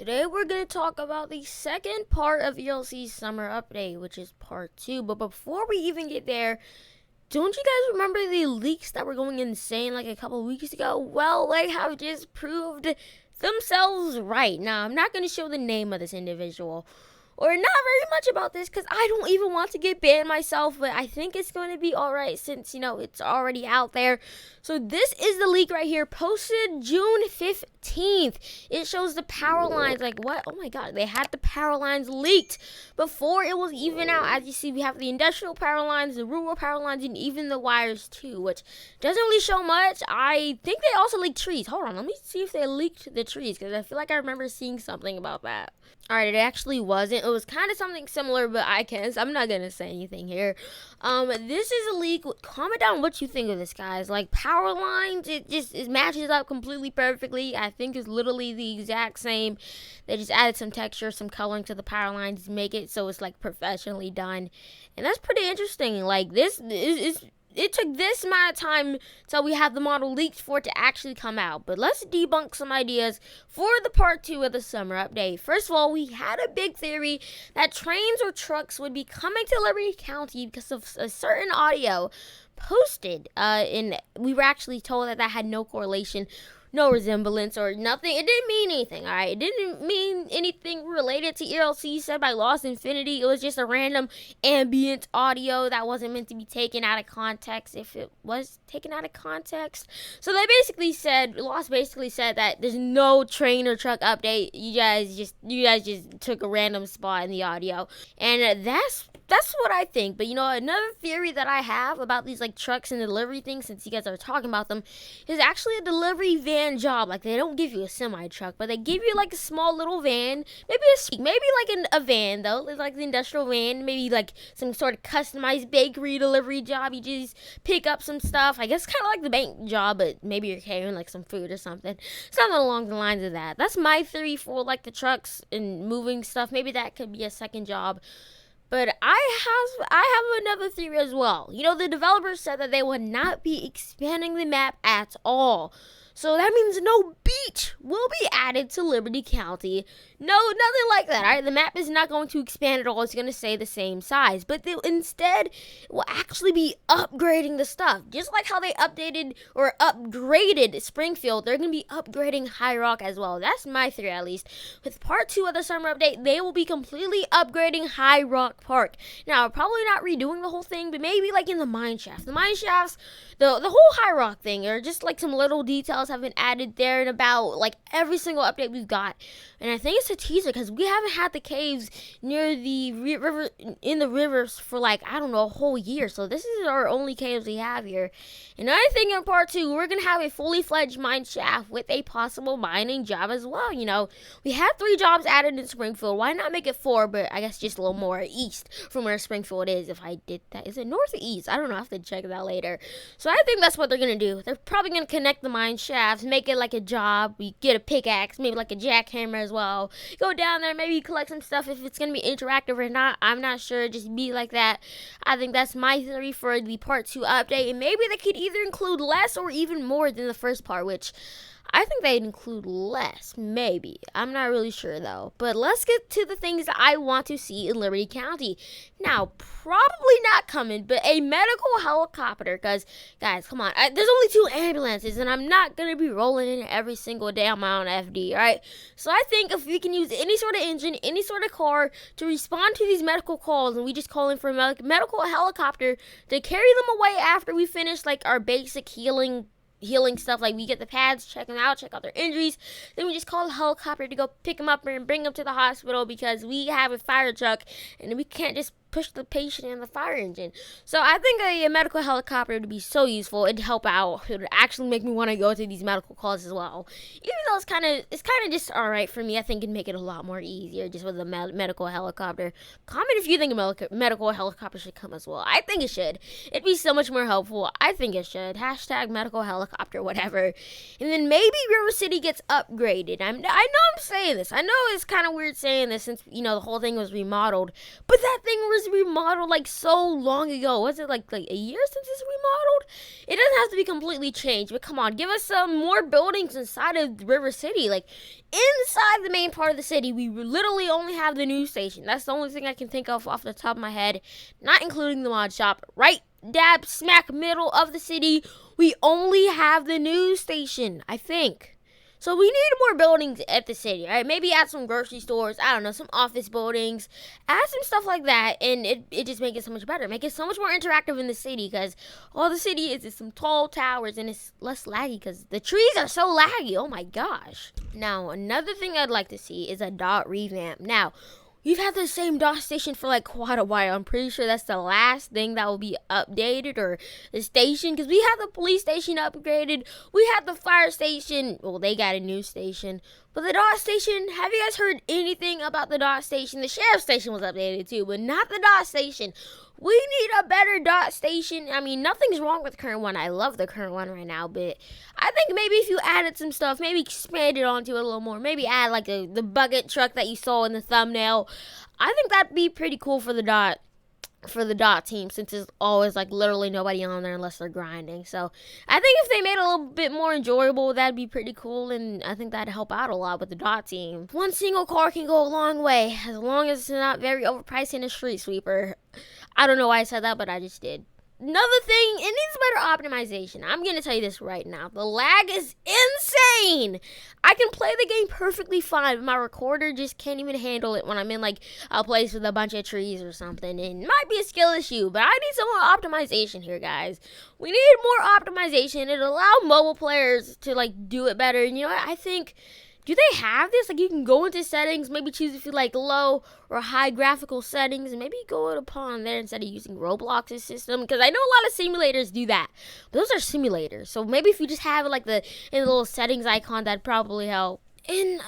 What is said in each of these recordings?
Today we're going to talk about the second part of ELC's summer update, which is part 2. But before we even get there, don't you guys remember the leaks that were going insane like a couple weeks ago? Well, they have just proved themselves right. Now, I'm not going to show the name of this individual or not very much about this because I don't even want to get banned myself, but I think it's going to be alright since, it's already out there. So this is the leak right here, posted June 15th. It shows the power lines, like what? Oh my god, they had the power lines leaked before it was even out. As you see, we have the industrial power lines, the rural power lines, and even the wires too, which doesn't really show much. I think they also leaked trees. Hold on, let me see if they leaked the trees because I feel like I remember seeing something about that. Alright, it actually wasn't. It was kind of something similar, but I'm not going to say anything here. This is a leak. Comment down what you think of this, guys. Like, power lines, it matches up completely perfectly. I think it's literally the exact same. They just added some texture, some coloring to the power lines to make it so it's, like, professionally done. And that's pretty interesting. Like, this is... It took this amount of time till we had the model leaked for it to actually come out. But let's debunk some ideas for the part 2 of the summer update. First of all, we had a big theory that trains or trucks would be coming to Liberty County because of a certain audio posted. And we were actually told that had no correlation, no resemblance or nothing. It didn't mean anything, alright? It didn't mean anything related to ELC said by Lost Infinity. It was just a random ambient audio that wasn't meant to be taken out of context if it was taken out of context. So they basically said, Lost basically said that there's no train or truck update. You guys just took a random spot in the audio. And that's what I think. But another theory that I have about these like trucks and delivery things, since you guys are talking about them, is actually a delivery van job. Like, they don't give you a semi truck, but they give you like a small little van, maybe like a van though. It's like the industrial van, maybe like some sort of customized bakery delivery job. You just pick up some stuff. I guess kind of like the bank job, but maybe you're carrying like some food or something. Something along the lines of that. That's my theory for like the trucks and moving stuff. Maybe that could be a second job. But I have another theory as well. The developers said that they would not be expanding the map at all. So that means no beach will be added to Liberty County. No, nothing like that, alright? The map is not going to expand at all. It's going to stay the same size. But they instead will actually be upgrading the stuff. Just like how they updated or upgraded Springfield, they're going to be upgrading High Rock as well. That's my theory, at least. With part 2 of the summer update, they will be completely upgrading High Rock Park. Now, probably not redoing the whole thing, but maybe like in the mine shaft. The mine shafts, the whole High Rock thing, or just like some little details have been added there in about like every single update we've got. And I think it's a teaser because we haven't had the caves near the river in the rivers for like, I don't know, a whole year. So this is our only caves we have here. Another thing in part 2, we're gonna have a fully fledged mine shaft with a possible mining job as well. We had 3 jobs added in Springfield. Why not make it 4? But I guess just a little more east from where Springfield is. If I did that, is it north or east? I don't know. I have to check that later. So I think that's what they're gonna do. They're probably gonna connect the mine shafts, make it like a job. We get a pickaxe, maybe like a jackhammer as well. Go down there, maybe collect some stuff. If it's gonna be interactive or not, I'm not sure. Just be like that. I think that's my theory for the part 2 update. And maybe they could either include less or even more than the first part, which I think they'd include less, maybe. I'm not really sure, though. But let's get to the things that I want to see in Liberty County. Now, probably not coming, but a medical helicopter. Because, guys, come on. There's only 2 ambulances, and I'm not going to be rolling in every single day on my own FD, alright? So I think if we can use any sort of engine, any sort of car to respond to these medical calls, and we just call in for a medical helicopter to carry them away after we finish, like, our basic healing stuff, like we get the pads, check them out, check out their injuries, then we just call a helicopter to go pick them up and bring them to the hospital because we have a fire truck and we can't just push the patient in the fire engine. So I think a medical helicopter would be so useful. It'd help out. It would actually make me want to go to these medical calls as well. Even though it's kind of just alright for me, I think it'd make it a lot more easier just with a medical helicopter. Comment if you think a medical helicopter should come as well. I think it should. It'd be so much more helpful. I think it should. Hashtag medical helicopter, whatever. And then maybe River City gets upgraded. I know I'm saying this. I know it's kind of weird saying this since, the whole thing was remodeled. But that thing was was remodeled like so long ago. Was it like a year since it's remodeled? It doesn't have to be completely changed, but come on, give us some more buildings inside of River City. Like inside the main part of the city, we literally only have the news station. That's the only thing I can think of off the top of my head, not including the mod shop. Right dab smack middle of the city, we only have the news station, I think. So we need more buildings at the city, right? Maybe add some grocery stores, I don't know, some office buildings, add some stuff like that, and it just makes it so much better. Make it so much more interactive in the city, because all the city is some tall towers, and it's less laggy, because the trees are so laggy. Oh my gosh. Now, another thing I'd like to see is a dot revamp. Now, we've had the same DOS station for like quite a while. I'm pretty sure that's the last thing that will be updated, or the station, because we had the police station upgraded. We had the fire station. Well, they got a new station. But the DOS station, have you guys heard anything about the DOS station? The sheriff station was updated too, but not the DOS station. We need a better dot station. I mean, nothing's wrong with the current one. I love the current one right now, but I think maybe if you added some stuff, maybe expand it onto it a little more, maybe add like the bucket truck that you saw in the thumbnail. I think that'd be pretty cool for the dot team, since it's always like literally nobody on there unless they're grinding. So I think if they made it a little bit more enjoyable, that'd be pretty cool, and I think that'd help out a lot with the dot team. One single car can go a long way, as long as it's not very overpriced in a street sweeper. I don't know why I said that, but I just did. Another thing, it needs better optimization. I'm going to tell you this right now. The lag is insane. I can play the game perfectly fine, but my recorder just can't even handle it when I'm in like a place with a bunch of trees or something. It might be a skill issue, but I need some more optimization here, guys. We need more optimization. It'll allow mobile players to like do it better. And you know what? I think... do they have this? Like, you can go into settings, maybe choose if you like low or high graphical settings, and maybe go upon there instead of using Roblox's system, because I know a lot of simulators do that. But those are simulators, so maybe if you just have like in the little settings icon, that'd probably help. And,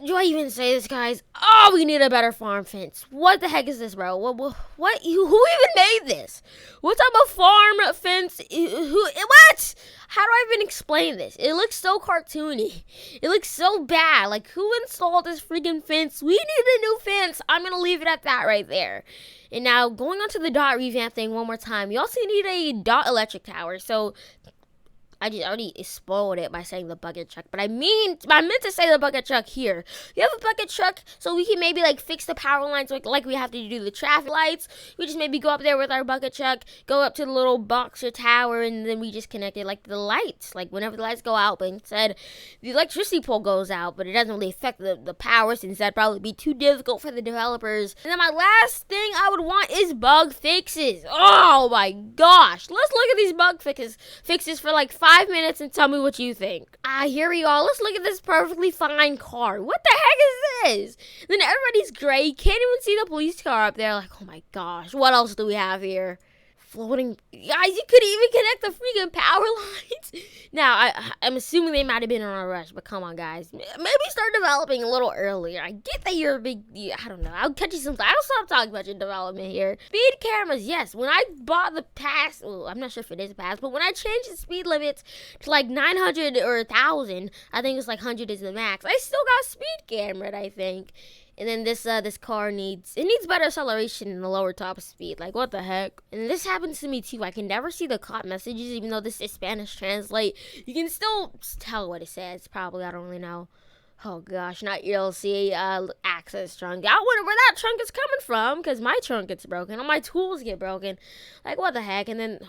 do I even say this, guys? Oh, we need a better farm fence. What the heck is this, bro? Who even made this? What type of farm fence? What? How do I even explain this? It looks so cartoony. It looks so bad. Like, who installed this freaking fence? We need a new fence. I'm going to leave it at that right there. And now, going on to the dot revamp thing one more time. You also need a dot electric tower. So... I already spoiled it by saying the bucket truck, but I meant to say the bucket truck here. You have a bucket truck, so we can maybe like fix the power lines like we have to do the traffic lights. We just maybe go up there with our bucket truck, go up to the little boxer tower, and then we just connect it like the lights. Like whenever the lights go out, but instead the electricity pole goes out, but it doesn't really affect the power, since that'd probably be too difficult for the developers. And then my last thing I would want is bug fixes. Oh my gosh, let's look at these bug fixes for like 5 minutes and tell me what you think. Here we are. Let's look at this perfectly fine car. What the heck is this? Then everybody's gray. You can't even see the police car up there. Like, oh my gosh, what else do we have here? Floating. Guys, you couldn't even connect the freaking power lines. Now, I'm assuming they might have been on a rush, but come on, guys. Maybe start developing a little earlier. I get that you're a big... I don't know. I'll catch you sometime. I'll stop talking about your development here. Speed cameras, yes. When I bought the pass... well, I'm not sure if it is a pass, but when I changed the speed limits to like 900 or 1,000, I think it's like 100 is the max. I still got speed camera, I think. And then this car needs better acceleration in the lower top speed. Like, what the heck? And this happens to me too. I can never see the caught messages, even though this is Spanish translate. You can still tell what it says. Probably, I don't really know. Oh gosh, not ELC access trunk. I wonder where that trunk is coming from, because my trunk gets broken. All my tools get broken. Like, what the heck? And then...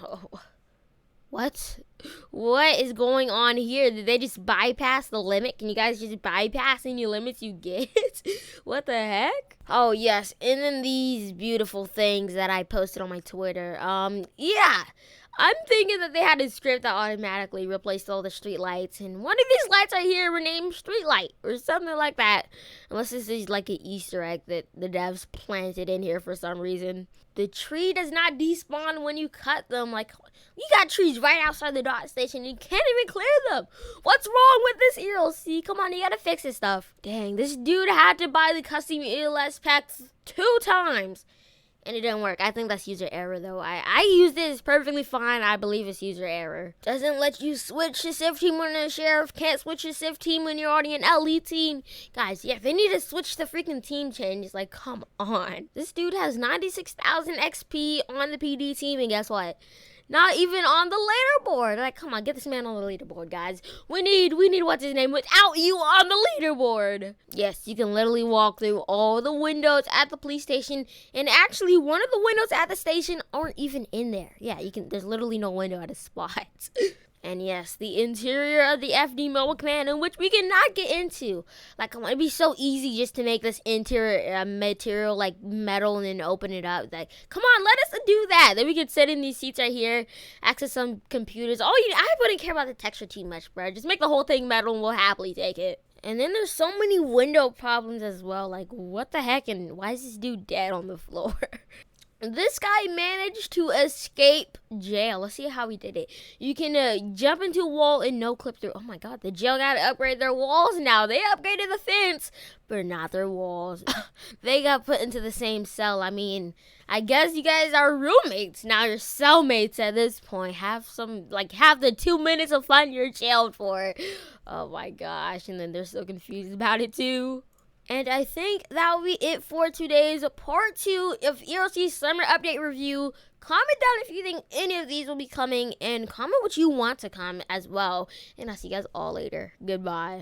what is going on here? Did they just bypass the limit? Can you guys just bypass any limits you get? What the heck? Oh yes, and then these beautiful things that I posted on my Twitter. Yeah, I'm thinking that they had a script that automatically replaced all the street lights, and one of these lights right here were named Street Light or something like that. Unless this is like an Easter egg that the devs planted in here for some reason. The tree does not despawn when you cut them. Like, you got trees right outside the dot station. You can't even clear them. What's wrong with this ELC? Come on, you gotta fix this stuff. Dang, this dude had to buy the custom ELS packs 2 times. And it didn't work. I think that's user error though. I used it. It's perfectly fine. I believe it's user error. Doesn't let you switch to Civ team when a sheriff. Can't switch to Civ team when you're already an elite team. Guys, yeah, they need to switch the freaking team changes. Like, come on. This dude has 96,000 XP on the PD team, and guess what? Not even on the leaderboard. Like, come on, get this man on the leaderboard, guys. We need what's his name without you on the leaderboard. Yes, you can literally walk through all the windows at the police station, and actually one of the windows at the station aren't even in there. Yeah, you can. There's literally no window at a spot. And yes, the interior of the FD mobile command, in which we cannot get into. Like, come on, it'd be so easy just to make this interior material like metal and then open it up. Like, come on, let us do that. Then we can sit in these seats right here, access some computers. I wouldn't care about the texture too much, bro. Just make the whole thing metal and we'll happily take it. And then there's so many window problems as well. Like, what the heck? And why is this dude dead on the floor? This guy managed to escape jail. Let's see how he did it. You can jump into a wall and no clip through. Oh my god, the jail got to upgrade their walls now. They upgraded the fence, but not their walls. They got put into the same cell. I mean, I guess you guys are roommates. Now you're cellmates at this point. Have the 2 minutes of fun you're jailed for. Oh my gosh. And then they're so confused about it too. And I think that will be it for today's part 2 of ELC's summer update review. Comment down if you think any of these will be coming, and comment what you want to comment as well. And I'll see you guys all later. Goodbye.